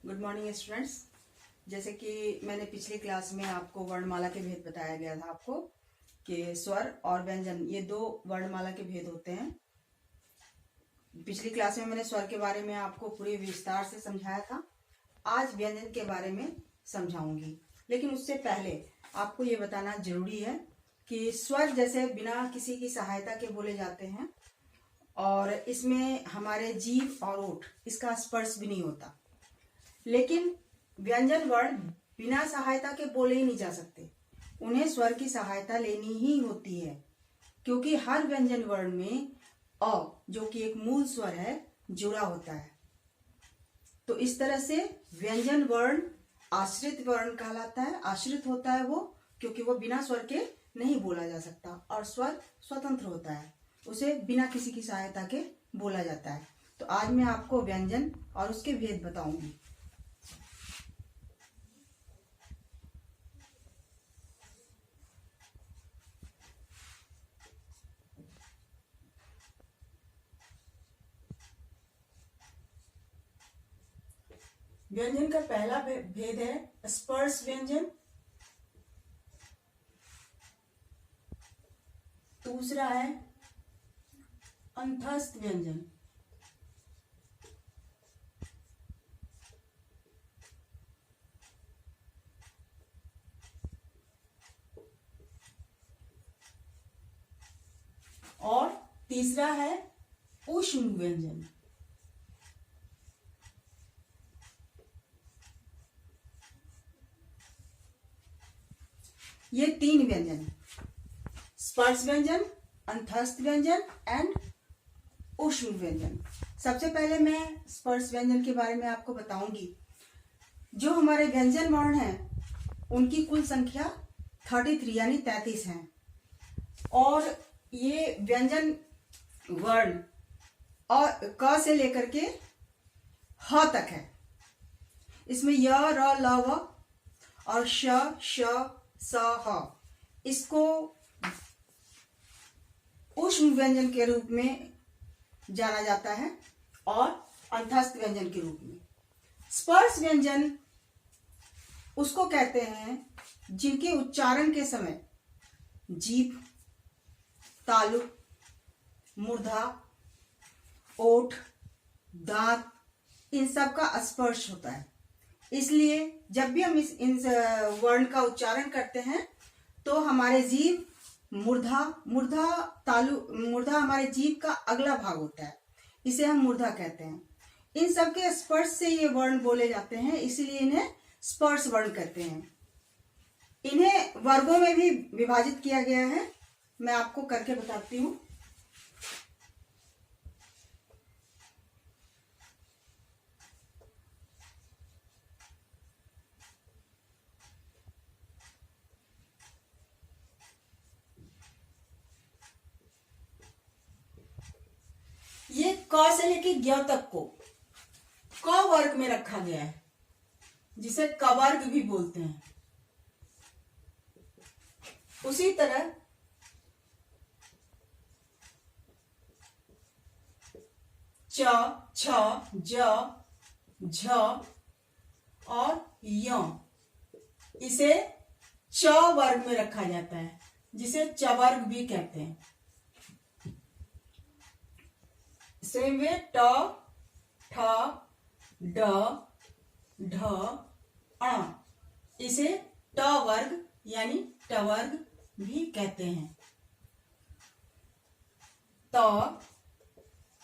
Good morning students. जैसे कि मैंने पिछली क्लास में आपको वर्णमाला के भेद बताया गया था आपको कि स्वर और व्यंजन ये दो वर्णमाला के भेद होते हैं। पिछली क्लास में मैंने स्वर के बारे में आपको पूरे विस्तार से समझाया था। आज व्यंजन के बारे में समझाऊंगी, लेकिन उससे पहले आपको ये बताना जरूरी है कि स्वर जैसे बिना किसी की सहायता के बोले जाते हैं और इसमें हमारे जीभ और ओठ इसका स्पर्श भी नहीं होता। लेकिन व्यंजन वर्ण बिना सहायता के बोले ही नहीं जा सकते, उन्हें स्वर की सहायता लेनी ही होती है, क्योंकि हर व्यंजन वर्ण में अ जो कि एक मूल स्वर है जुड़ा होता है। तो इस तरह से व्यंजन वर्ण आश्रित वर्ण कहलाता है। आश्रित होता है वो क्योंकि वो बिना स्वर के नहीं बोला जा सकता, और स्वर स्वतंत्र होता है, उसे बिना किसी की सहायता के बोला जाता है। तो आज मैं आपको व्यंजन और उसके भेद बताऊंगी। व्यंजन का पहला भेद है स्पर्श व्यंजन, दूसरा है अंतस्थ व्यंजन, और तीसरा है ऊष्म व्यंजन। ये तीन व्यंजन है, स्पर्श व्यंजन, अंतस्थ व्यंजन एंड ऊष्म व्यंजन। सबसे पहले मैं स्पर्श व्यंजन के बारे में आपको बताऊंगी। जो हमारे व्यंजन वर्ण हैं उनकी कुल संख्या 33 यानी 33 है, और ये व्यंजन वर्ण और क से लेकर के ह तक है। इसमें य, र, ल, व और श, श, स, ह इसको ऊष्म व्यंजन के रूप में जाना जाता है और अंतस्थ व्यंजन के रूप में। स्पर्श व्यंजन उसको कहते हैं जिनके उच्चारण के समय जीभ, तालु, मूर्धा, ओठ, दांत इन सब का स्पर्श होता है। इसलिए जब भी हम इन वर्ण का उच्चारण करते हैं तो हमारे जीभ मूर्धा हमारे जीभ का अगला भाग होता है, इसे हम मूर्धा कहते हैं। इन सब के स्पर्श से ये वर्ण बोले जाते हैं, इसलिए इन्हें स्पर्श वर्ण कहते हैं। इन्हें वर्गों में भी विभाजित किया गया है, मैं आपको करके बताती हूँ। ये क से लेके ज्ञ तक को क वर्ग में रखा गया है, जिसे कवर्ग भी बोलते हैं। उसी तरह च, छ, ज, झ और य इसे च वर्ग में रखा जाता है, जिसे चवर्ग भी कहते हैं। सेम वे ट, ठ, ड, ढ, ण इसे ट वर्ग यानी टवर्ग भी कहते हैं। त,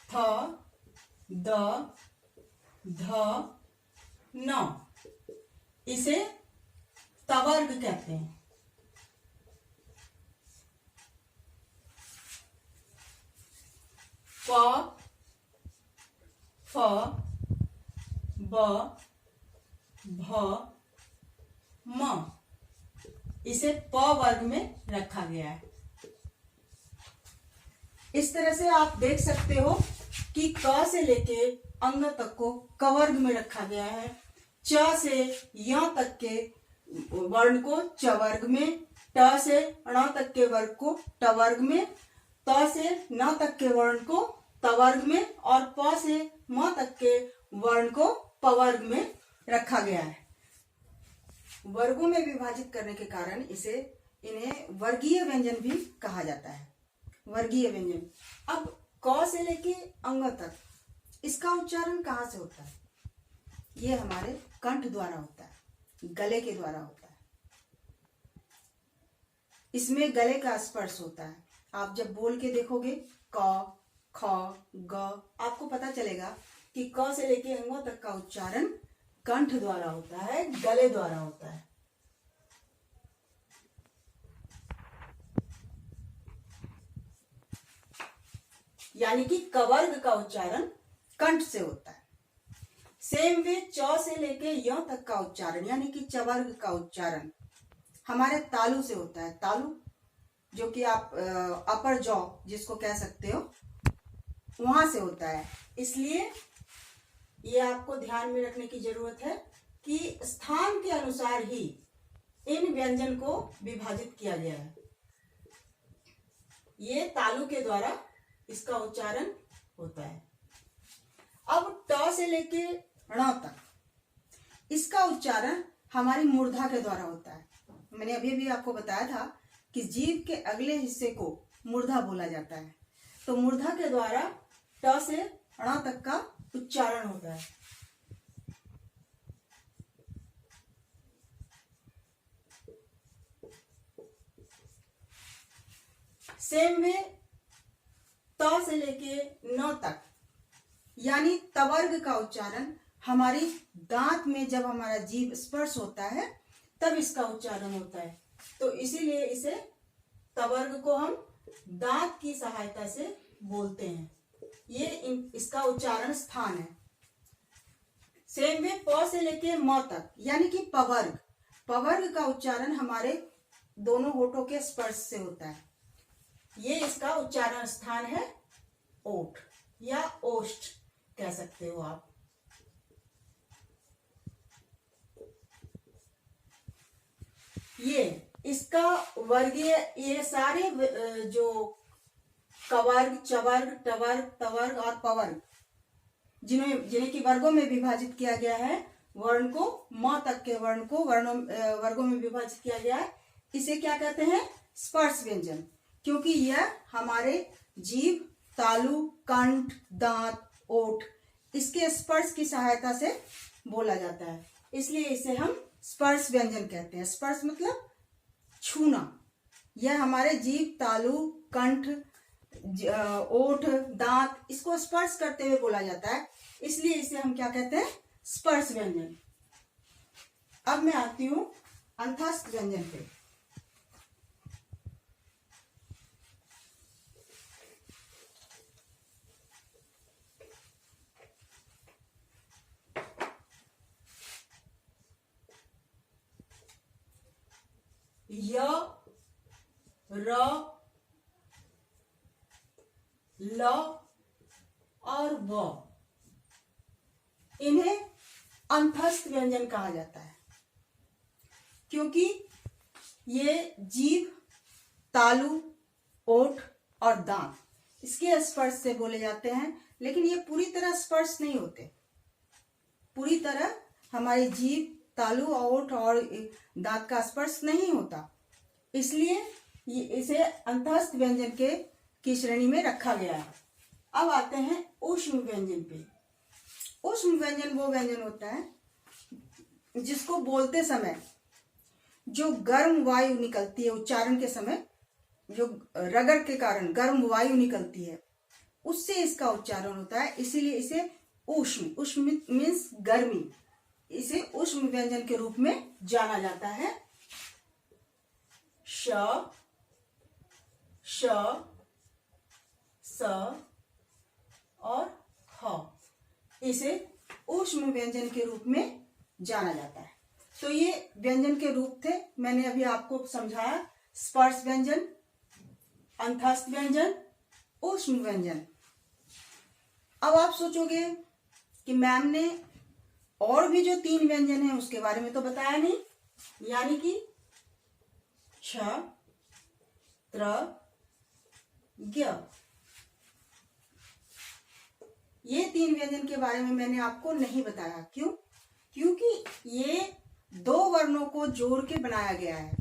थ, द, ध, न इसे तवर्ग कहते हैं। प, फ, ब, भ, म इसे प वर्ग में रखा गया है। इस तरह से आप देख सकते हो कि क से लेके अंग तक को कवर्ग में रखा गया है, च से य तक के वर्ण को चवर्ग में, ट से ण तक के वर्ग को टवर्ग में, त से न तक के वर्ण को तवर्ग में और प से म तक के वर्ण को पवर्ग में रखा गया है। वर्गों में विभाजित करने के कारण इन्हें वर्गीय व्यंजन भी कहा जाता है, वर्गीय व्यंजन। अब क से लेके अंग तक इसका उच्चारण कहाँ से होता है? ये हमारे कंठ द्वारा होता है, गले के द्वारा होता है। इसमें गले का स्पर्श होता है। आप जब बोल के देखोगे क, ख, ग, आपको पता चलेगा कि क से लेके अंगों तक का उच्चारण कंठ द्वारा होता है, गले द्वारा होता है। यानी कि कवर्ग का उच्चारण कंठ से होता है। सेम वे च से लेके य तक का उच्चारण यानी कि चवर्ग का उच्चारण हमारे तालु से होता है। तालु जो कि आप अपर जॉ जिसको कह सकते हो, वहां से होता है। इसलिए ये आपको ध्यान में रखने की जरूरत है कि स्थान के अनुसार ही इन व्यंजन को विभाजित किया गया है। ये तालु के द्वारा इसका उच्चारण होता है। अब ट से लेके ण तक इसका उच्चारण हमारी मूर्धा के द्वारा होता है। मैंने अभी भी आपको बताया था कि जीभ के अगले हिस्से को मूर्धा बोला जाता है। तो मूर्धा के द्वारा ट से ण तक का उच्चारण होता है। सेम वे त से लेके न तक यानी तवर्ग का उच्चारण हमारी दांत में जब हमारा जीभ स्पर्श होता है तब इसका उच्चारण होता है। तो इसीलिए इसे तवर्ग को हम दांत की सहायता से बोलते हैं। ये इसका उच्चारण स्थान है। सेम वे प से लेके म तक यानी कि पवर्ग, पवर्ग का उच्चारण हमारे दोनों होठों के स्पर्श से होता है। ये इसका उच्चारण स्थान है ओठ या ओष्ठ कह सकते हो आप। ये इसका वर्गीय, ये सारे जो कवर्ग, चवर्ग, टवर्ग, तवर्ग और पवर्ग जिन्हें की वर्गों में विभाजित किया गया है, वर्ण को म तक के वर्ण को वर्गों में विभाजित किया गया है। इसे क्या कहते हैं? स्पर्श व्यंजन। क्योंकि यह हमारे जीभ, तालु, कंठ, दांत, ओठ इसके स्पर्श की सहायता से बोला जाता है, इसलिए इसे हम स्पर्श व्यंजन कहते हैं। स्पर्श मतलब छूना। यह हमारे जीभ, तालु, कंठ, ओठ, दांत इसको स्पर्श करते हुए बोला जाता है, इसलिए इसे हम क्या कहते हैं? स्पर्श व्यंजन। अब मैं आती हूं अंतस्थ व्यंजन पे। य, र, ल और व इन्हें अंतस्थ व्यंजन कहा जाता है, क्योंकि ये जीभ, तालु, ओठ और दांत इसके स्पर्श से बोले जाते हैं। लेकिन ये पूरी तरह स्पर्श नहीं होते। पूरी तरह हमारी जीभ, तालु, ओठ और दांत का स्पर्श नहीं होता, इसलिए इसे अंतस्थ व्यंजन की श्रेणी में रखा गया है। अब आते हैं ऊष्म व्यंजन पे। ऊष्म व्यंजन वो व्यंजन होता है जिसको बोलते समय जो गर्म वायु निकलती है, उच्चारण के समय जो रगड़ के कारण गर्म वायु निकलती है, उससे इसका उच्चारण होता है। इसीलिए इसे ऊष्म, ऊष्म मीन्स गर्मी, इसे ऊष्म व्यंजन के रूप में जाना जाता है। श, श, स और ह इसे ऊष्म व्यंजन के रूप में जाना जाता है। तो ये व्यंजन के रूप थे, मैंने अभी आपको समझाया। स्पर्श व्यंजन, अंतस्थ व्यंजन, ऊष्म व्यंजन। अब आप सोचोगे कि मैम ने और भी जो 3 व्यंजन हैं उसके बारे में तो बताया नहीं, यानी कि क्ष, त्र, ज्ञ। ये 3 व्यंजन के बारे में मैंने आपको नहीं बताया। क्यों? क्योंकि ये दो वर्णों को जोड़ के बनाया गया है।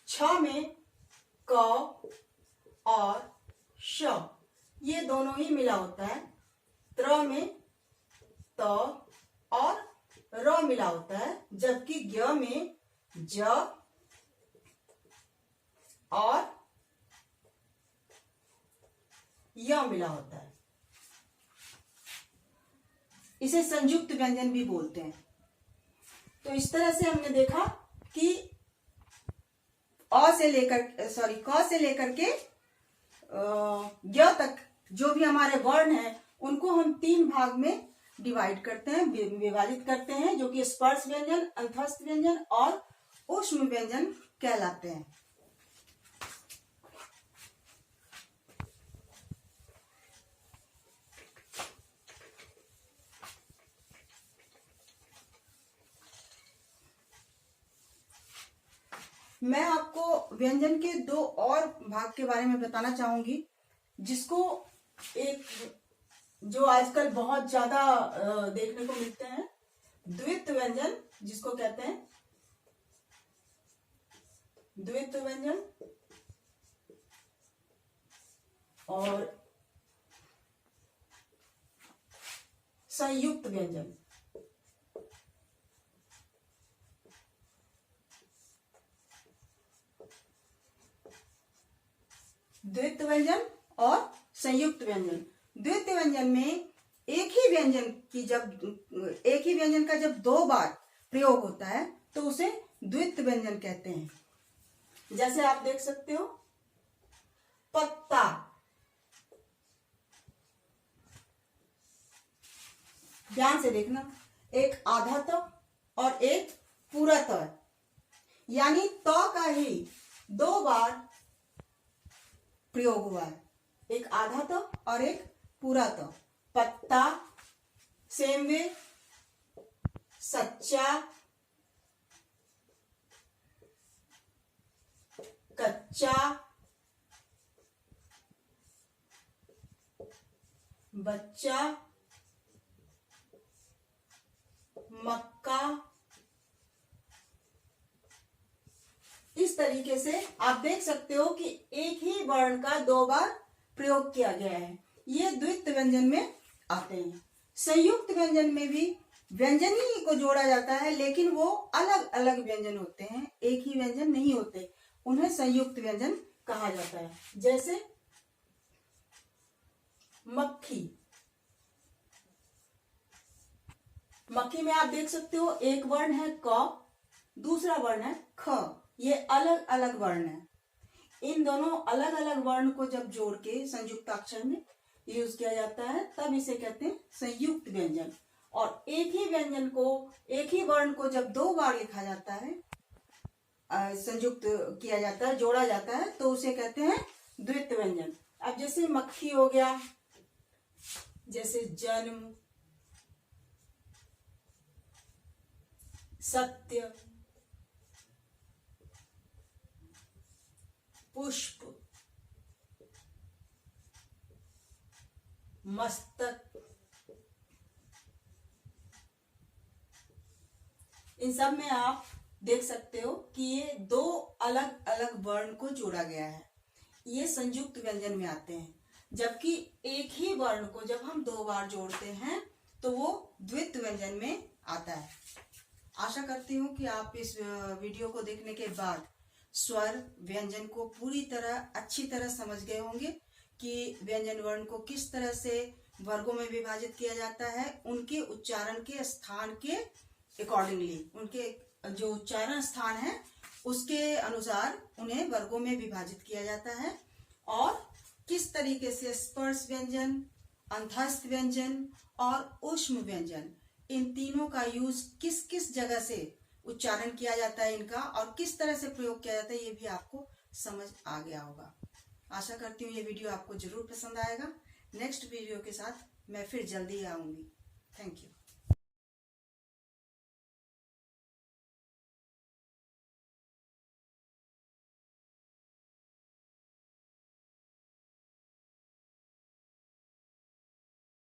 छ में क और श ये दोनों ही मिला होता है। त्र में त और र मिला होता है, जबकि ज्ञ में ज और य मिला होता है। इसे संयुक्त व्यंजन भी बोलते हैं। तो इस तरह से हमने देखा कि क से लेकर के ज्ञ तक जो भी हमारे वर्ण हैं उनको हम 3 भाग में डिवाइड करते हैं, विभाजित करते हैं, जो कि स्पर्श व्यंजन, अंतस्थ व्यंजन और ऊष्म व्यंजन कहलाते हैं। मैं आपको व्यंजन के 2 और भाग के बारे में बताना चाहूंगी, जिसको एक जो आजकल बहुत ज्यादा देखने को मिलते हैं, द्वित्व व्यंजन जिसको कहते हैं, द्वित्व व्यंजन और संयुक्त व्यंजन। द्वित्व व्यंजन और संयुक्त व्यंजन। द्वित्व व्यंजन में एक ही व्यंजन का जब 2 बार प्रयोग होता है तो उसे द्वित्व व्यंजन कहते हैं। जैसे आप देख सकते हो, पत्ता, ध्यान से देखना, एक आधा त और एक पूरा त, यानी त का ही 2 बार प्रयोग हुआ है, एक आधा त और एक पूरा त। पत्ता, सेम वे, सच्चा, कच्चा, बच्चा, मक्का। इस तरीके से आप देख सकते हो कि एक ही वर्ण का 2 बार प्रयोग किया गया है। ये द्वित्व व्यंजन में आते हैं। संयुक्त व्यंजन में भी व्यंजन ही को जोड़ा जाता है, लेकिन वो अलग अलग व्यंजन होते हैं, एक ही व्यंजन नहीं होते, उन्हें संयुक्त व्यंजन कहा जाता है। जैसे मक्खी, मक्खी में आप देख सकते हो एक वर्ण है क, दूसरा वर्ण है ख, ये अलग अलग वर्ण है। इन दोनों अलग अलग वर्ण को जब जोड़ के संयुक्ताक्षर में यूज किया जाता है तब इसे कहते हैं संयुक्त व्यंजन। और एक ही व्यंजन को, एक ही वर्ण को जब 2 बार लिखा जाता है, संयुक्त किया जाता है, जोड़ा जाता है, तो उसे कहते हैं द्वित्व व्यंजन। अब जैसे मक्खी हो गया, जैसे जन्म, सत्य, पुष्प, मस्तक, इन सब में आप देख सकते हो कि ये 2 अलग अलग वर्ण को जोड़ा गया है, ये संयुक्त व्यंजन में आते हैं। जबकि एक ही वर्ण को जब हम 2 बार जोड़ते हैं तो वो द्वित्व व्यंजन में आता है। आशा करती हूँ कि आप इस वीडियो को देखने के बाद स्वर व्यंजन को पूरी तरह अच्छी तरह समझ गए होंगे कि व्यंजन वर्ण को किस तरह से वर्गों में विभाजित किया जाता है, उनके उच्चारण के स्थान के अकॉर्डिंगली, उनके जो उच्चारण स्थान है उसके अनुसार उन्हें वर्गों में विभाजित किया जाता है, और किस तरीके से स्पर्श व्यंजन, अंतस्थ व्यंजन और ऊष्म व्यंजन, इन तीनों का यूज किस किस जगह से उच्चारण किया जाता है इनका, और किस तरह से प्रयोग किया जाता है, ये भी आपको समझ आ गया होगा। आशा करती हूँ ये वीडियो आपको जरूर पसंद आएगा। नेक्स्ट वीडियो के साथ मैं फिर जल्दी आऊंगी। Thank you.